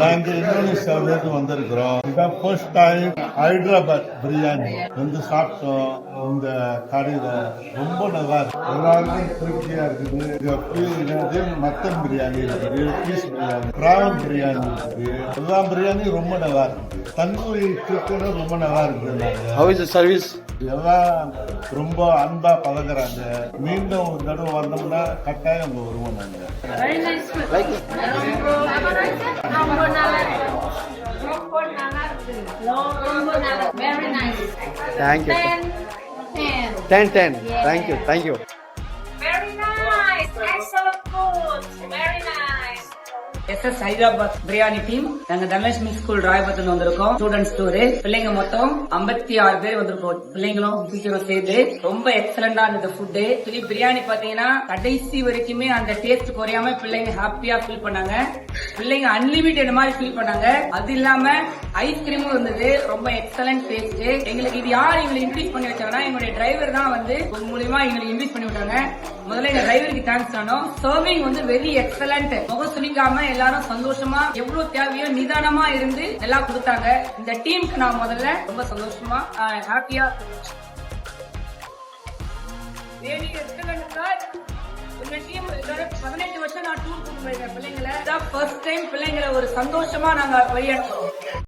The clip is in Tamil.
நாங்க இந்தோனேஷியாவிலேருந்து வந்திருக்கிறோம். இதான் ஃபர்ஸ்ட் டைம் ஹைதராபாத் பிரியாணி வந்து சாப்பிட்டோம். இந்த கடையில ரொம்ப நல்லா இருக்கு, எல்லாருக்கும் திருப்தியா இருக்குது. மட்டன் பிரியாணி இருக்குது, பீஸ் பிரியாணி, பிரான் பிரியாணி இருக்குது. எல்லா பிரியாணியும் ரொம்ப நல்லா இருக்கு. தந்தூரி சிக்கனும் ரொம்ப நல்லா இருக்குது. How is the service? எல்லாம் ரொம்ப அன்பா பழகுறாங்க. மீண்டும் ஒரு தடவை வந்தோம்னா கட்டாயம் அங்க வருவோம் நாங்க. Very nice food. Like it? Very nice. Thank you. 10. 10. Yeah. Thank you. Very nice. Excellent food. Very nice. SS Hyderabad biryani team நாங்க தனலட்சுமி ஸ்கூல் ராயபுரத்துல வந்திருக்கோம். Students tour. பிள்ளைங்க மொத்தம் 56 பேர் வந்திருக்கோம். பிள்ளைங்களும் டீச்சரும் சேர்ந்து ரொம்ப எக்ஸலண்டா இருந்தது ஃபுட். பிரியாணி பாத்தீங்கன்னா கடைசி வரைக்குமே அந்த டேஸ்ட் குறையாம பிள்ளைங்க ஹாப்பியா ஃபீல் பண்ணாங்க. பிள்ளைங்க அன்லிமிட்டட் மாதிரி ஃபீல் பண்ணாங்க. அது இல்லாம ஐஸ்கிரீமும் இருந்தது. ரொம்ப எக்ஸலன்ட் டேஸ்ட். எங்களுக்கு இது யார் எங்களை இன்ட்ரீஸ் பண்ணி வச்சாங்கன்னா எங்களுடைய டிரைவர் தான் வந்து மூலியமா எங்களுக்கு இன்ட்ரீஸ் பண்ணி விட்டாங்க. முதல்ல எங்க டிரைவருக்கு தேங்க்ஸ் ஆனோம். சர்விங் வந்து வெரி எக்ஸலன்ட். முகம் சுளிக்காம எல்லாரும் சந்தோஷமா எவ்வளவு தேவையோ நிதானமா இருந்து எல்லாம் கொடுத்தாங்க. இந்த டீமுக்கு நான் முதல்ல ரொம்ப சந்தோஷமா ஹாப்பியா உங்க டீம் 18 வருஷம் நான் டூர் கூட்டு போயிருக்கேன். பிள்ளைங்களை ஃபர்ஸ்ட் டைம் பிள்ளைங்களை ஒரு சந்தோஷமா நாங்க வழியனுப்போம்.